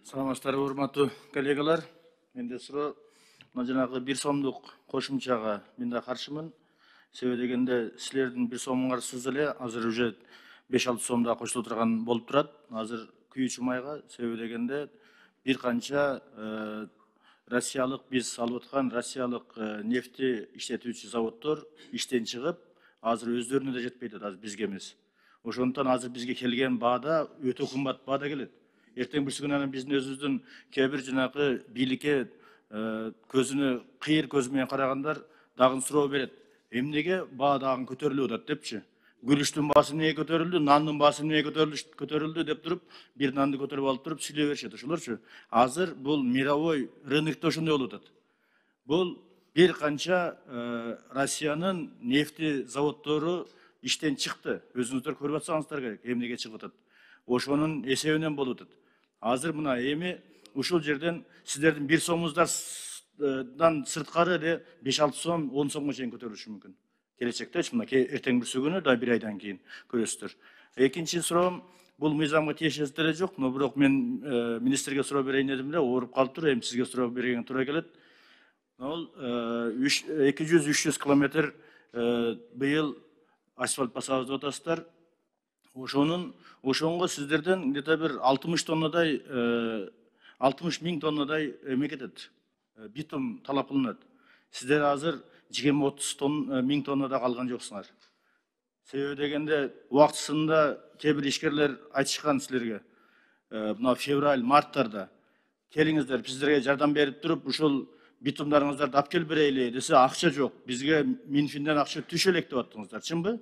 Саламатсыздар, урматтуу коллегалар. Менде суроо, мына жанагы 1 сомдук кошумчага мен да каршымын. Себеби дегенде силердин 1 сомуңарсыз эле азыр уже 5-6 сомда кошуло турган болуп турат. Азыр күйүүчү майга себеби дегенде бир канча Россиялык биз алып аткан Россиялык нефти иштетүүчү заводдор иштен чыгып, азыр өздөрүнө да жетпей атат, азыр бизге эмес. Ошондуктан азыр бизге келген баада өтө кымбат баада келет. Эртең бүрсү күнү биздин өзүбүздүн кээ бир жанагы бийликке көзүнө кыйыр көз менен карагандар дагы суроо берет. Эмнеге баа дагы көтөрүлүп атат депчи. Гүлүштүн баасы эмнеге көтөрүлдү, нандын баасы эмнеге көтөрүлдү деп туруп, бир нанды көтөрүп алып туруп сүйлөй беришет ошолорчу. Азыр бул мировой рынокто ошондой болуп атат. Бул бир канча Россиянын нефти заводдору иштен чыкты. Өзүңүздөр көрүп атсаңыздар керек, эмнеге чыгып атат. Ошонун эсебинен болуп атат. Азыр мына эми ушул жерден сиздердин 1 сомуңуздардан сырткары эле 5-6 сом, 10 сомго чейин көтөрүлүшү мүмкүн. Келечектечи мына эртең бүрсү күнү да 1 айдан кийин көрөсүздөр. Экинчи суроом, бул мыйзамга тиешеси деле жок, но бирок мен министрге суроо берейин дедим эле, ооруп калыптыр, эми сизге суроо бергенге туура келет. Бул 200-300 километр быйыл асфальт басабыз деп атасыздар. Ошонго сиздерден где-то бир 60 тоннадай 60 миң тоннадай эме кетет. Битум талап кылынат. Сиздер азыр 20-30 миң тоннада калган жоксуңар. Себеби дегенде убактысында кээ бир ишкерлер айтышкан силерге. Мына февраль, марттарда келиңиздер, сиздерге жардам берип туруп, ушул битумдарыңыздарды алып келип берейли десе, акча жок. Бизге Минфинден акча түшө элек деп аттыңыздар, чынбы?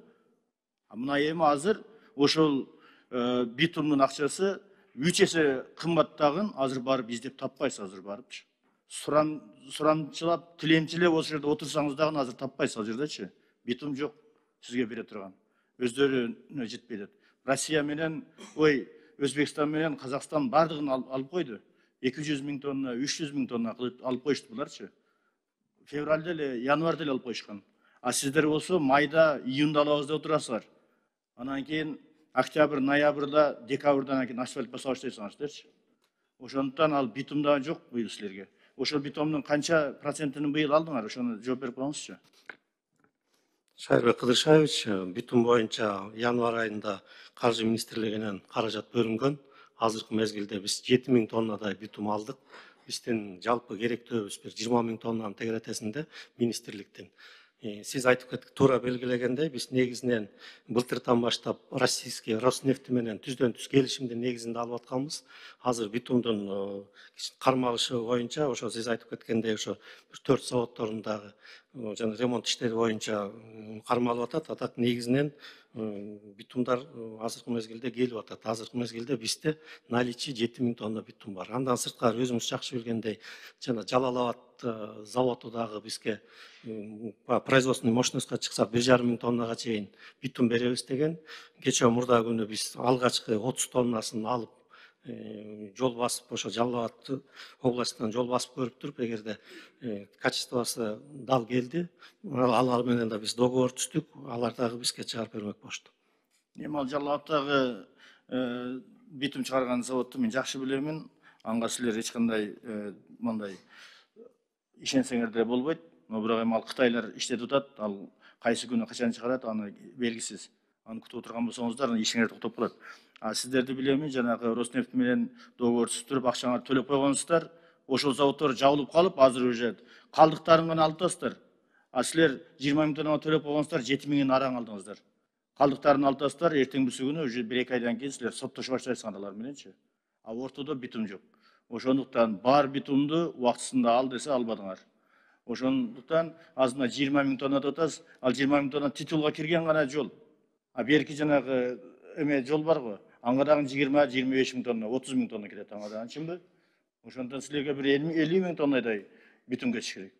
Мына эми азыр ошол битумдун акчасы 3 эсе кымбаттагын азыр барып издеп таппайсыз, азыр барыпчы. Сурамчылап, тилемчилеп ошол жерде отурсаңыз дагы азыр таппайсыз, ал жердечи. Битум жок сизге бере турган. Өздөрүнө жетпей атат. Россия менен, Өзбекстан менен Казакстан бардыгын алып койду. 200 миң тонна, 300 миң тонна алып коюшту буларчы. Февралда эле, январда эле алып коюшкан. А сиздер болсо майда, июнда алабыз деп турасыздар. Анан кийин октябрь, ноябрда, декабрдан кийин асфальт баса баштайсыңарчы. Ошондуктан ал битумда жок быйыл силерге. Ошол битумдун канча процентин быйыл алдыңар, ошону жооп берип коюңузчу. Шайырбек Кыдыршаевич, битум боюнча январь айында Каржы министрлигинен каражат бөлүнгөн. Азыркы мезгилде биз 7 миң тоннадай битум алдык. Биздин жалпы керектөөбүз бир 20 миң тоннанын тегеретесинде министрликтин. Сиз айтып туура белгилегендей, биз негизинен былтыртан баштап российский Роснефть менен түздөн-түз келишимдин негизинде алып атканбыз. Азыр битумдун кармалышы боюнча, ошо сиз айтып кеткендей, ошо 4 заводдорундагы жана ремонт иштери боюнча кармалып атат. Атат негизинен битумдар азыркы мезгилде келип атат. Азыркы мезгилде бизде наличие 7 миң тонна битум бар. Андан сырткары өзүңүз жакшы билгендей, жана Жалал-Абад заводу дагы бизге производственный мощностька чыксак 1,5 миң тоннага чейин битум беребиз деген. Кече мурда күнү биз алгачкы 30 тоннасын алып жол басып, ошо Жалал-Абад областынан жол басып көрүп туруп, эгерде качествосы дал келди, алар менен да биз договор түздүк, алар дагы бизге чыгарып бермек болушту. Эми ал Жалал-Абадтагы битум чыгарган заводду мен жакшы билемин. Анга силер эч кандай мындай ишенсеңер деле болбойт. Но бирок эми ал кытайлар иштетип атат, ал кайсы күнү качан чыгарат, аны белгисиз. Аны күтүп отурган болсоңуздар, ишиңер токтоп калат. Сиздерди билеми, жанагы Роснефть менен договор түзүп, акчаңарды төлөп койгонсуздар. Ошол заводдор жабылып калып, азыр уже калдыктарын гана алып атасыздар. Силер 20 миң тоннага төлөп койгонсуздар, 7 миңин араң алдыңыздар. Калдыктарын алып атасыздар, эртең бүрсү күнү уже 1-2 айдан кийин силер соттошо баштайсыңар алар мененчи. Ортодо битум жок. Ошондуктан бар битумду убактысында ал десе албадыңар. Ошондуктан азыр 20 миң тонна деп атасыз, ал 20 миң тонна титулга кирген гана жол. Берки жанагы эме жол бар го. Аңга дагы 20-25 миң тонна, 30 миң тонна кетет аңга дагы, чынбы? Ошондон силерге бир 50 миң тоннадай битум кетиш керек.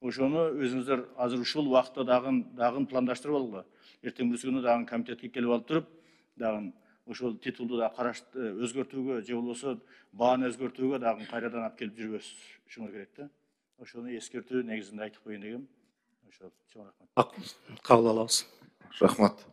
Ошону өзүңүздөр азыр ушул убакытта дагы пландаштырып алгыла. Эртең бүрсү күнү дагы комитетке келип алып туруп, дагы ошол титулду да өзгөртүүгө, же болбосо бааны өзгөртүүгө дагы кайрадан алып келип жүрбөшүңөр керек да. Ошону эскертүү негизинде айтып коеюн дегем. Ошо, чоң рахмат. Кабыл алабыз. Рахмат.